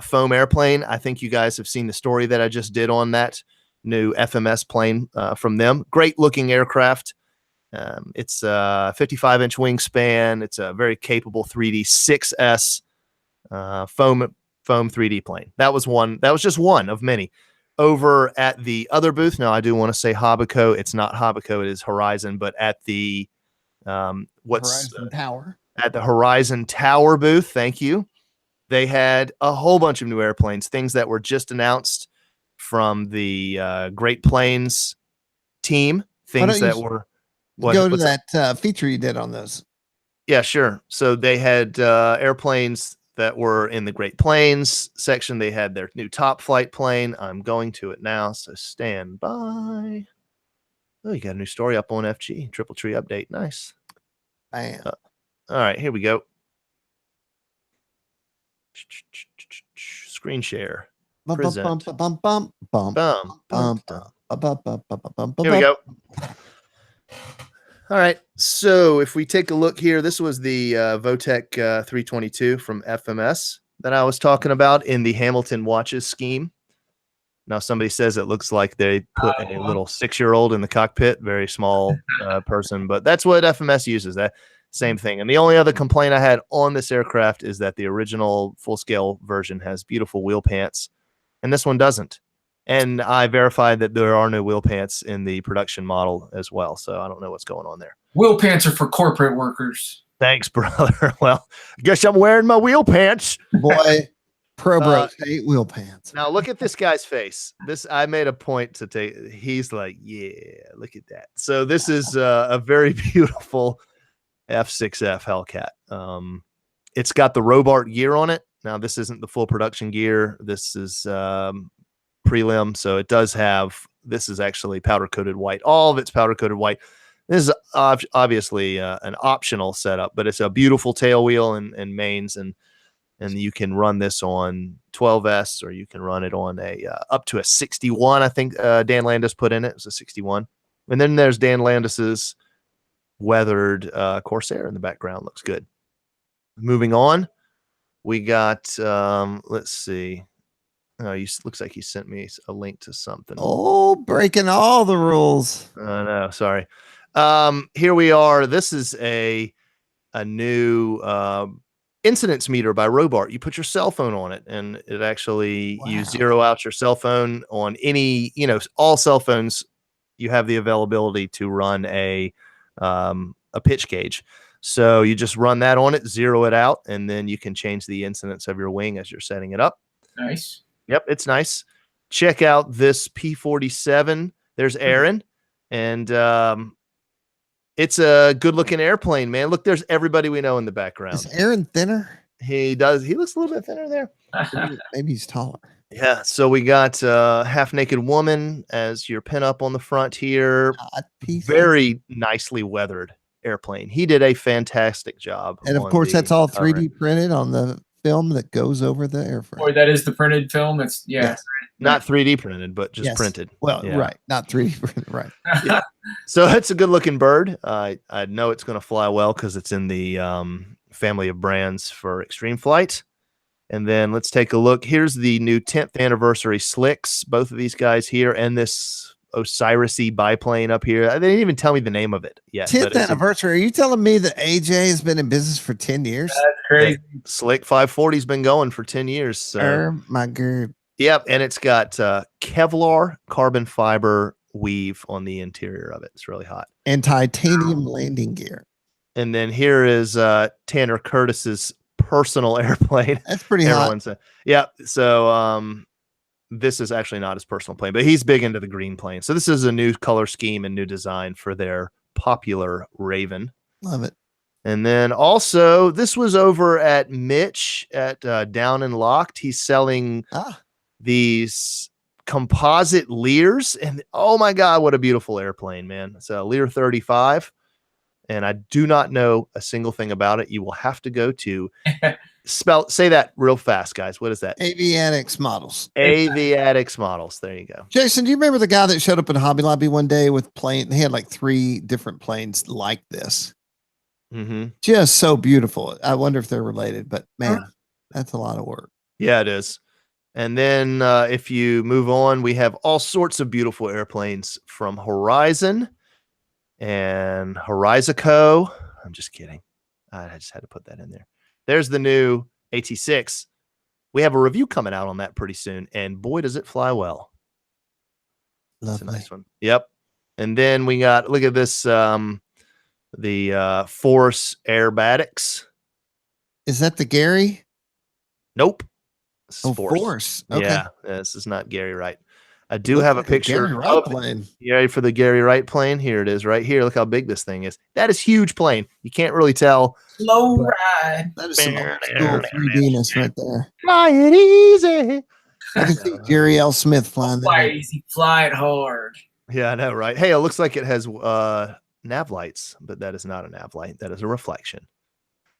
foam airplane. I think you guys have seen the story that I just did on that new FMS plane from them. Great looking aircraft. It's a 55-inch wingspan. It's a very capable 3D 6S foam 3D plane. That was one. That was just one of many. Over at the other booth, now I do want to say Hobbico. It's not Hobbico, it is Horizon, but at the Horizon Tower. At the Horizon Tower booth, thank you. They had a whole bunch of new airplanes, things that were just announced from the Great Plains team, things that were go to that feature you did on those. Yeah, sure. So they had airplanes that were in the Great Plains section. They had their new top flight plane. I'm going to it now, so stand by. Oh, you got a new story up on FG. Triple Tree update. Nice. Bam. All right, here we go. Screen share. Present. Here we go. All right. So if we take a look here, this was the Votech 322 from FMS that I was talking about in the Hamilton watches scheme. Now somebody says it looks like they put a little 6-year-old in the cockpit, very small person, but that's what FMS uses. That same thing. And the only other complaint I had on this aircraft is that the original full-scale version has beautiful wheel pants, and this one doesn't. And I verified that there are no wheel pants in the production model as well. So I don't know what's going on there. Wheel pants are for corporate workers. Thanks, brother. Well, I guess I'm wearing my wheel pants. Boy, pro bros hate wheel pants. Now look at this guy's face. I made a point to take. He's like, yeah, look at that. So this is a very beautiful F6F Hellcat. It's got the Robart gear on it. Now this isn't the full production gear. This is prelim, so it does have, this is actually powder coated white. All of it's powder coated white. This is obviously an optional setup, but it's a beautiful tail wheel and mains, and you can run this on 12S, or you can run it on a up to a 61. I think Dan Landis put in it. It was a 61. And then there's Dan Landis's weathered Corsair in the background. Looks good. Moving on, we got let's see. Oh, looks like he sent me a link to something. Oh, breaking all the rules. No, sorry. Here we are. This is a new incidence meter by Robart. You put your cell phone on it, and it actually, you zero out your cell phone on any, all cell phones. You have the availability to run a pitch gauge. So you just run that on it, zero it out, and then you can change the incidence of your wing as you're setting it up. Nice. Yep, it's nice. Check out this P47. There's Aaron, and it's a good-looking airplane, man. Look, there's everybody we know in the background. Is Aaron thinner? He does. He looks a little bit thinner there. Maybe he's taller. Yeah, so we got half-naked woman as your pinup on the front here. Very nicely weathered airplane. He did a fantastic job. And of course, that's all 3D printed on the film that goes over the airframe. Or that is the printed film. It's Yes. Not 3D printed, but just printed. Well, right. Not 3D printed, right. So that's a good looking bird. I know it's going to fly well because it's in the family of brands for extreme flight. And then let's take a look. Here's the new 10th anniversary slicks. Both of these guys here, and this Osiris-y biplane up here. They didn't even tell me the name of it yet. 10th anniversary. Are you telling me that AJ has been in business for 10 years? That's crazy. Slick 540's been going for 10 years. So. My God. Yep, and it's got Kevlar carbon fiber weave on the interior of it. It's really hot. And titanium landing gear. And then here is Tanner Curtis's personal airplane. That's pretty hot. Yeah. So this is actually not his personal plane, but he's big into the green plane. So this is a new color scheme and new design for their popular Raven. Love it. And then also, this was over at Mitch at Down and Locked. He's selling these composite Lears, and oh my God, what a beautiful airplane, man. It's a Lear 35, and I do not know a single thing about it. You will have to go to say that real fast, guys. What is that? Aviatics Models. Aviatics Models. There you go. Jason, do you remember the guy that showed up in Hobby Lobby one day with plane? He had like 3 different planes like this. Just so beautiful. I wonder if they're related, but man, that's a lot of work. Yeah, it is. And then if you move on, we have all sorts of beautiful airplanes from Horizon and Horizoco. I'm just kidding. I just had to put that in there. There's the new AT6. We have a review coming out on that pretty soon, and boy, does it fly well. That's a nice one. Yep. And then we got, look at this, the Force Aerobatics. Is that the Gary? Nope. Force. Okay. Yeah, this is not Gary Wright. I do have a picture Gary Wright plane. You ready for the Gary Wright plane? Here it is right here. Look how big this thing is. That is huge plane. You can't really tell. Slow ride. That is some old school 3D-ness right there. Fly it easy. I can see Jerry L. Smith flying Fly there. easy, fly it hard. Yeah, I know, right? Hey, it looks like it has nav lights, but that is not a nav light. That is a reflection.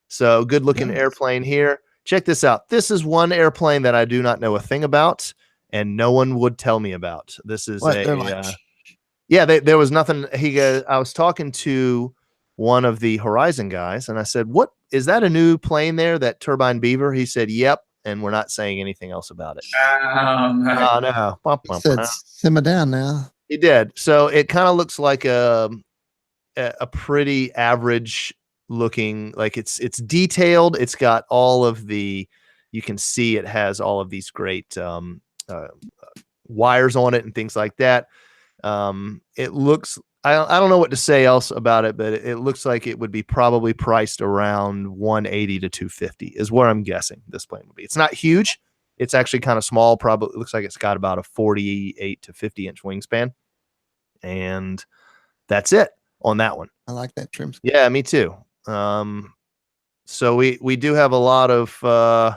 So good looking airplane here. Check this out. This is one airplane that I do not know a thing about, and no one would tell me about. This is there was nothing. I was talking to one of the Horizon guys, and I said, "What is that? A new plane there? That Turbine Beaver?" He said, "Yep," and we're not saying anything else about it. Oh no! He said, simmer down now. He did. So it kind of looks like a pretty average looking, like it's detailed. It's got all of the, you can see it has all of these great wires on it and things like that. It looks, I don't know what to say else about it, but it looks like it would be probably priced around 180 to 250 is where I'm guessing this plane would be. It's not huge. It's actually kind of small. Probably looks like it's got about a 48 to 50 inch wingspan. And that's it on that one. I like that trim. Yeah, me too. So we do have a lot of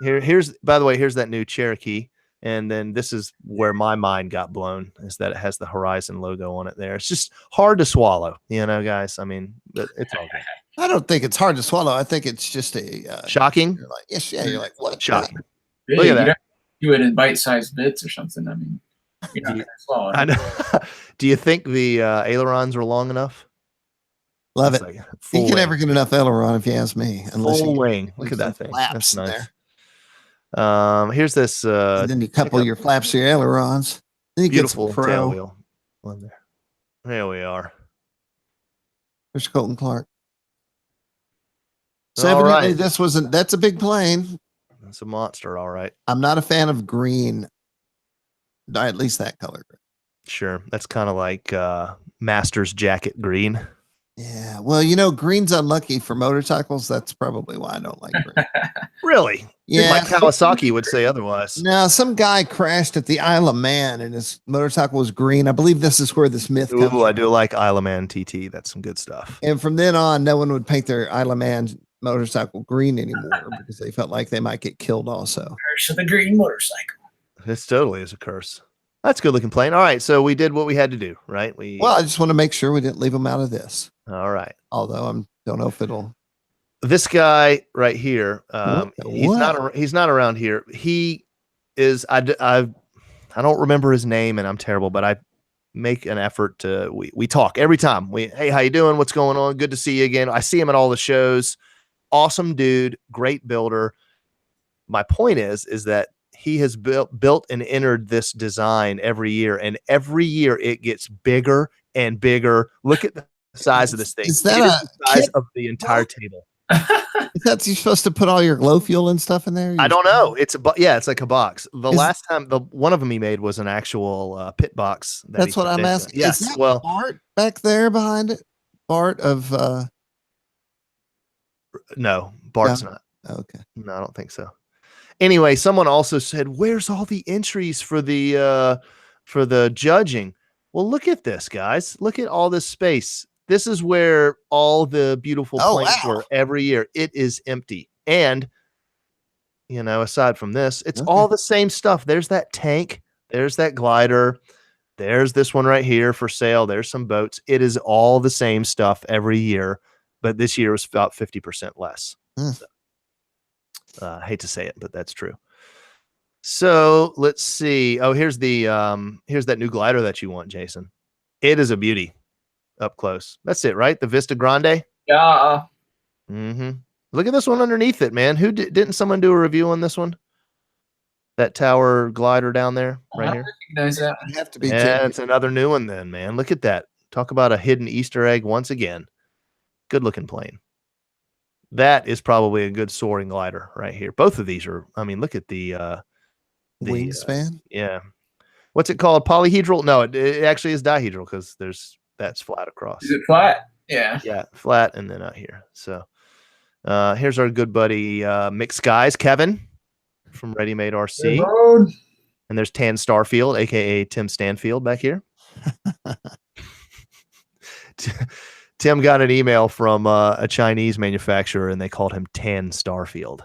here's by the way, here's that new Cherokee, and then this is where my mind got blown, is that it has the Horizon logo on it there. It's just hard to swallow, you know, guys. I mean, it's all good. I don't think it's hard to swallow. I think it's just a shocking. You're like, yes, yeah, you're like, what? Shocking. Look at that. Do it in bite-sized bits or something. I mean, you're not gonna swallow it. I know. Do you think the ailerons are long enough? Love it. Like you can never get enough aileron, if you ask me. Unless full you wing. Look at that thing. That's nice. There. Here's this. And then you couple your flaps to your ailerons. Then you beautiful get some tail wheel on there. There we are. There's Colton Clark. So evidently this wasn't. That's a big plane. That's a monster. All right. I'm not a fan of green. At least that color. Sure. That's kind of like Master's jacket green. Yeah, well, you know, green's unlucky for motorcycles. That's probably why I don't like green. Really? Yeah. Like Kawasaki would say otherwise. Now, some guy crashed at the Isle of Man and his motorcycle was green. I believe this is where this myth comes from. I do like Isle of Man TT. That's some good stuff. And from then on, no one would paint their Isle of Man motorcycle green anymore because they felt like they might get killed also. Curse of the green motorcycle. This totally is a curse. That's a good looking plane. All right, so we did what we had to do, right? Well, I just want to make sure we didn't leave them out of this. All right. Although I don't know if it'll. This guy right here, he's not around here. He is. I don't remember his name, and I'm terrible, but I make an effort to we talk every time. Hey, how you doing? What's going on? Good to see you again. I see him at all the shows. Awesome dude, great builder. My point is that he has built and entered this design every year, and every year it gets bigger and bigger. Look at the size of this thing. Is that it is the size kit? of the entire table. Is that you're supposed to put all your glow fuel and stuff in there? I don't know. It's like a box. Last time, one of them he made was an actual pit box. That's what I'm asking. Yes. Is that Bart back there behind it? Bart of no, Bart's not. Okay. No, I don't think so. Anyway, someone also said, "Where's all the entries for the judging?" Well, look at this, guys. Look at all this space. This is where all the beautiful planes were every year. It is empty. And, aside from this, it's all the same stuff. There's that tank. There's that glider. There's this one right here for sale. There's some boats. It is all the same stuff every year. But this year was about 50% less. So, I hate to say it, but that's true. So let's see. Oh, here's that new glider that you want, Jason. It is a beauty up close. That's it, right? The Vista Grande. Yeah. Look at this one underneath it, man. Didn't someone do a review on this one? That tower glider down there, right here. Recognize that. It'd have to be. Yeah, it's another new one, then, man. Look at that. Talk about a hidden Easter egg once again. Good looking plane. That is probably a good soaring glider right here. Both of these are. I mean, look at the wingspan. Yeah. What's it called? Polyhedral? No, it actually is dihedral because that's flat across. Is it flat? Yeah. Yeah, flat and then out here. So here's our good buddy Mixed Skies, Kevin from Ready Made RC. And there's Tan Starfield, aka Tim Stanfield back here. Tim got an email from a Chinese manufacturer, and they called him Tan Starfield.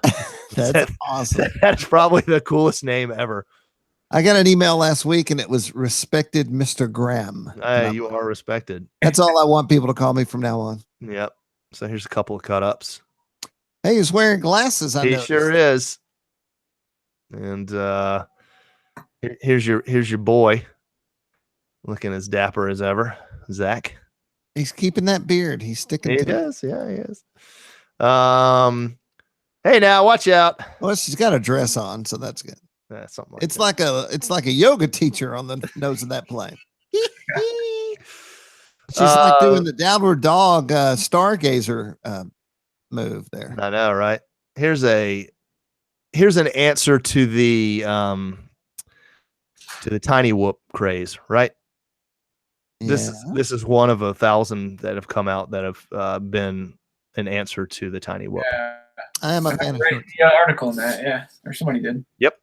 That's awesome. That's probably the coolest name ever. I got an email last week, and it was respected Mr. Graham. You are respected. That's all I want people to call me from now on. Yep. So here's a couple of cut-ups. Hey, he's wearing glasses. He sure is. And here's your boy, looking as dapper as ever, Zach. He's keeping that beard. He's sticking to it. He is. Yeah, he is. Hey, now watch out. Well, she's got a dress on, so that's good. Something it's like a yoga teacher on the nose of that plane. She's like doing the downward dog stargazer move there. I know, right? Here's an answer to the tiny whoop craze, right? This is one of 1,000 that have come out that have been an answer to the tiny whoop. Yeah. I am a fan of the article on that, yeah, or somebody did. Yep.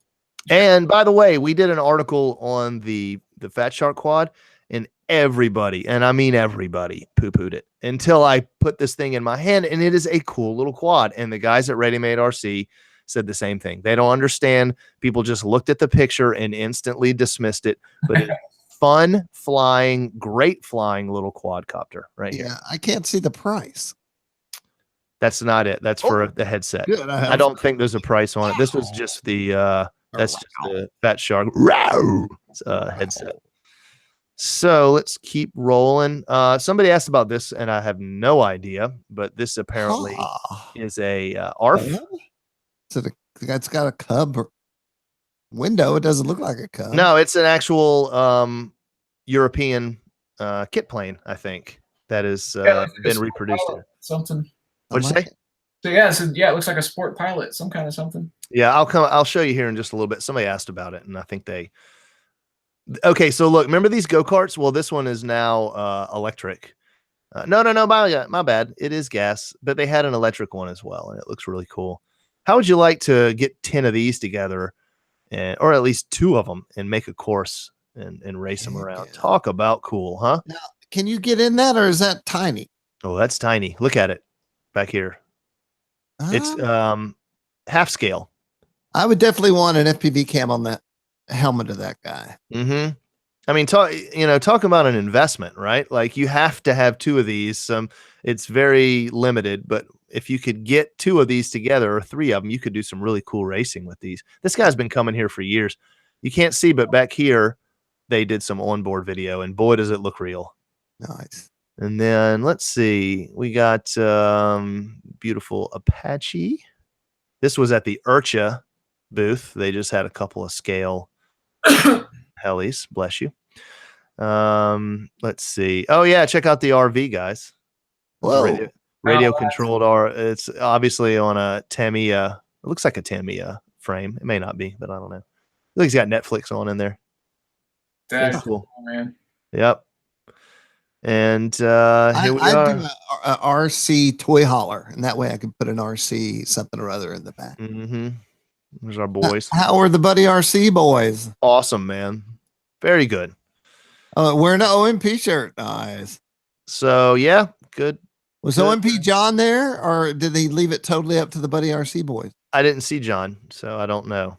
And by the way, we did an article on the Fat Shark quad, and everybody, and I mean everybody, poo-pooed it until I put this thing in my hand, and it is a cool little quad. And the guys at Ready Made RC said the same thing. They don't understand. People just looked at the picture and instantly dismissed it, but it's fun flying, great flying little quadcopter right here. Yeah, I can't see the price. That's not it. That's for the headset. Good. I don't think there's a price on it. This was just the just the Fat Shark headset. So let's keep rolling. Somebody asked about this, and I have no idea, but this apparently is a ARF. So it's got a cub window. It doesn't look like a cub. No, it's an actual European kit plane, I think, that has been reproduced here. Something. What'd you say? So it looks like a sport pilot, some kind of something. Yeah, I'll show you here in just a little bit. Somebody asked about it, and I think okay, so look, remember these go-karts? Well, this one is now electric. No, my bad. It is gas, but they had an electric one as well, and it looks really cool. How would you like to get 10 of these together, or at least 2 of them, and make a course and race them around? Yeah. Talk about cool, huh? Now, can you get in that, or is that tiny? Oh, that's tiny. Look at it back here. It's half scale. I would definitely want an FPV cam on that helmet of that guy. Mm-hmm. I mean, talk about an investment, right? Like you have to have 2 of these. It's very limited, but if you could get 2 of these together or 3 of them, you could do some really cool racing with these. This guy's been coming here for years. You can't see, but back here, they did some onboard video, and boy, does it look real. Nice. And then let's see, we got beautiful Apache. This was at the IRCHA booth. They just had a couple of scale helis. Bless you. Let's see. Oh yeah, check out the RV, guys. Whoa. Radio controlled It's obviously on a Tamiya. It looks like a Tamiya frame. It may not be, but I don't know. It looks like he's got Netflix on in there. That's cool, man. Yep. And here we are. do a RC toy hauler, and that way I could put an RC something or other in the back. There's our boys. How are the Buddy RC boys? Awesome, man. Very good. Wearing an OMP shirt. Nice. So yeah, good. Was OMP John there, or did they leave it totally up to the Buddy RC boys? I didn't see John, so I don't know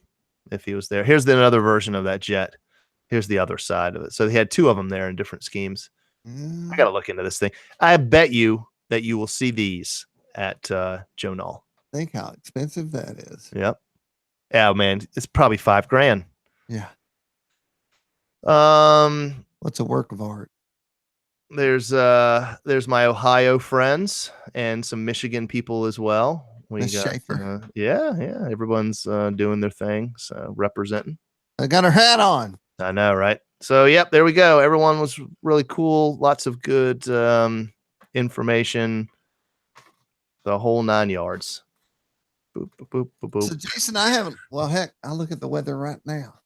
if he was there. Here's another version of that jet. Here's the other side of it. So they had two of them there in different schemes. I got to look into this thing. I bet you that you will see these at Joe Knoll. Think how expensive that is. Yep. Yeah, man. It's probably $5,000. Yeah. Um, What's a work of art? There's my Ohio friends and some Michigan people as well. We Miss got Schaefer. yeah. Everyone's doing their thing, so representing. I got her hat on. I know, right? So, yep, there we go. Everyone was really cool. Lots of good information. The whole 9 yards. Boop, boop, boop, boop, boop. So, Jason, I haven't. Well, heck, I'll look at the weather right now.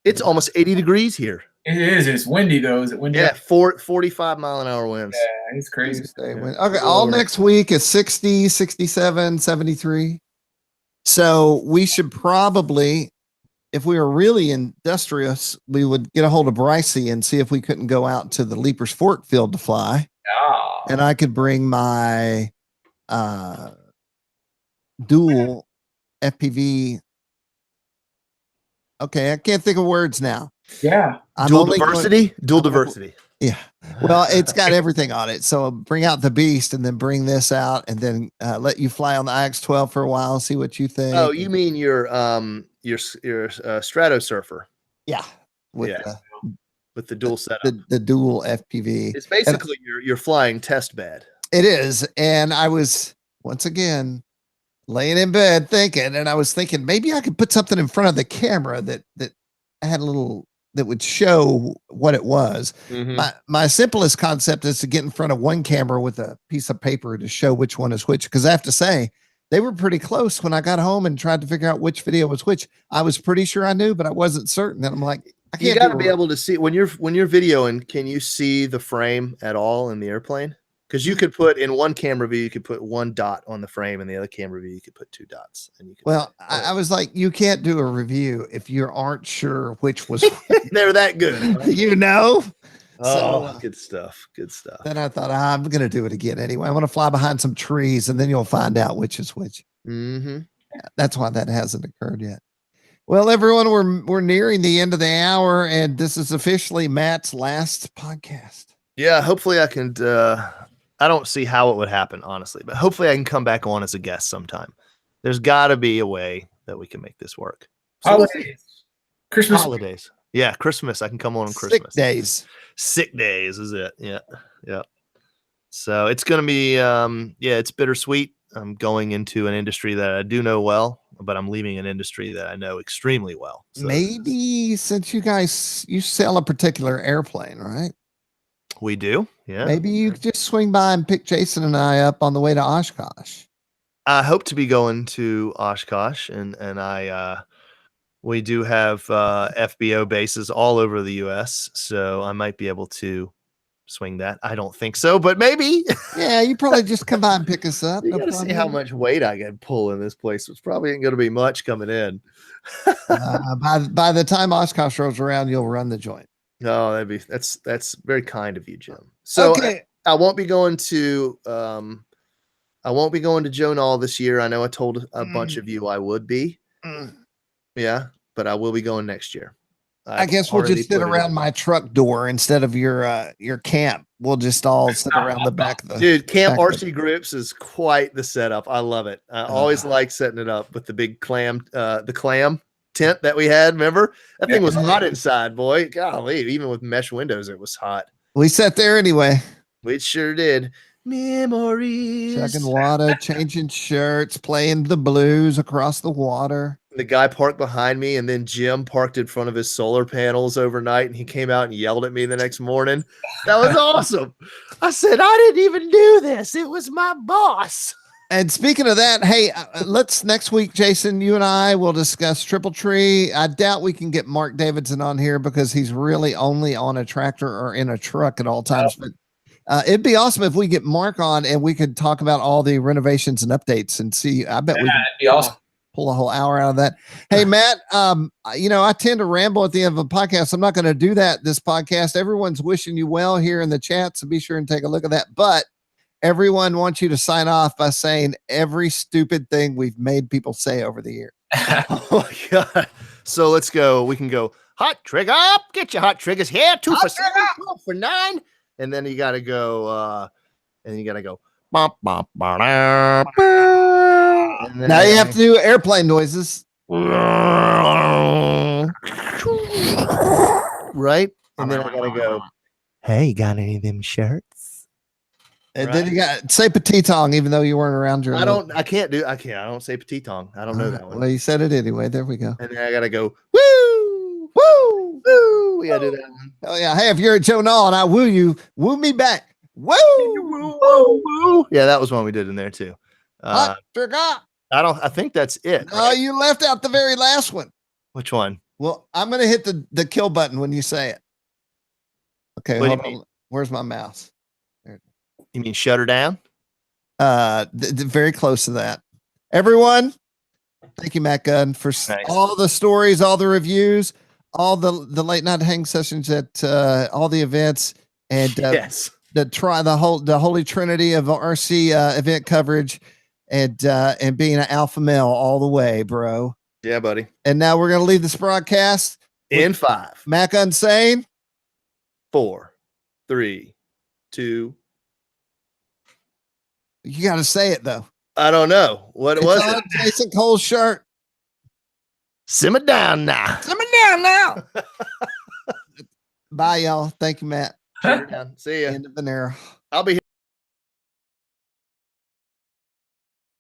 It's almost 80 degrees here. It is. It's windy though. Is it windy? Yeah, 45-mile-an-hour winds. Yeah, it's crazy. Okay, all next week is 60, 67, 73. So we should probably, if we were really industrious, we would get a hold of Brycey and see if we couldn't go out to the Leapers Fork field to fly. Oh. And I could bring my dual FPV. Okay, I can't think of words now. Yeah. Dual diversity. Yeah. Well, it's got everything on it. So bring out the beast and then bring this out and then let you fly on the ix12 for a while, see what you think. Oh, you mean your Strato Surfer? Yeah. With the dual setup. The dual FPV. It's basically your flying test bed. It is. And I was once again laying in bed thinking, and I was thinking maybe I could put something in front of the camera that had a little that would show what it was. My simplest concept is to get in front of one camera with a piece of paper to show which one is which. Because I have to say, they were pretty close when I got home and tried to figure out which video was which. I was pretty sure I knew, but I wasn't certain. And I'm like, you got to be able to see when you're videoing. Can you see the frame at all in the airplane? Because you could put in one camera view, you could put one dot on the frame, and the other camera view, you could put two dots. And you could. Well, I was like, you can't do a review if you aren't sure which was. They're that good, you know. Oh, good stuff. Good stuff. Then I thought I'm going to do it again anyway. I want to fly behind some trees, and then you'll find out which is which. That's why that hasn't occurred yet. Well, everyone, we're nearing the end of the hour, and this is officially Matt's last podcast. Yeah, hopefully I can. I don't see how it would happen, honestly, but hopefully I can come back on as a guest sometime. There's got to be a way that we can make this work. Holidays. Christmas. Holidays. Yeah, Christmas. I can come on Christmas. Sick days is it. Yeah. So it's going to be, it's bittersweet. I'm going into an industry that I do know well, but I'm leaving an industry that I know extremely well. So maybe since you sell a particular airplane, right? We do, yeah. Maybe you could just swing by and pick Jason and I up on the way to Oshkosh. I hope to be going to Oshkosh, and we do have FBO bases all over the U.S., so I might be able to swing that. I don't think so, but maybe. Yeah, you probably just come by and pick us up. You gotta see how much weight I can pull in this place. It's probably ain't going to be much coming in. By the time Oshkosh rolls around, you'll run the joint. No, that's very kind of you, Jim. So okay. I won't be going to Joe Knoll this year. I know I told a bunch of you I would be. Yeah, but I will be going next year. I guess we'll just sit around my truck door instead of your camp. We'll just all sit around the back of the dude. Camp RCGroups is quite the setup. I love it. I always like setting it up with the big clam, the clam. tent that we had. Remember? That thing was Yeah. hot inside, boy. Golly, even with mesh windows, it was hot. We sat there anyway. We sure did. Memories. Chugging water, changing shirts, playing the blues across the water. The guy parked behind me, and then Jim parked in front of his solar panels overnight, and he came out and yelled at me the next morning. That was awesome. I said, I didn't even do this. It was my boss. And speaking of that, hey, let's next week, Jason, you and I will discuss Triple Tree. I doubt we can get Mark Davidson on here because he's really only on a tractor or in a truck at all times. But it'd be awesome if we get Mark on and we could talk about all the renovations and updates and see. I bet we could It'd be awesome. pull a whole hour out of that. Hey, Matt, I tend to ramble at the end of a podcast. I'm not going to do that this podcast. Everyone's wishing you well here in the chat, so be sure and take a look at that. But everyone wants you to sign off by saying every stupid thing we've made people say over the year. Oh my God. So let's go. We can go hot trigger up. Get your hot triggers here. 2 for 7, 12 for 9. And then you got to go, bump, bump, bump, and then Now you have to do airplane noises. right. And then I got to go, hey, you got any of them shirts? And then you got say petitong, even though you weren't around your. I don't say petitong. I don't know that one. Well, you said it anyway. There we go. And then I got to go, woo, woo, woo. We got to do that one. Oh yeah. Hey, if you're at Joe Nall and I woo you, woo me back. Woo, Woo, woo, woo. Yeah, that was one we did in there too. hot trigger. I think that's it. Oh, you left out the very last one. Which one? Well, I'm gonna hit the kill button when you say it. Okay, What do you hold on. mean? Where's my mouse? You mean shut her down? Very close to that. Everyone, thank you, Matt Gunn, for all the stories, all the reviews, all the late night hang sessions at all the events, and Yes. the holy trinity of RC event coverage, and being an alpha male all the way, bro. Yeah, buddy. And now we're gonna leave this broadcast In 5, Mac Unsane. 4, 3, 2. You got to say it though. I don't know. What was it? Jason Cole's shirt. Simmer down now. Simmer down now. Bye, y'all. Thank you, Matt. Shut her down. See ya. End of an era. I'll be here.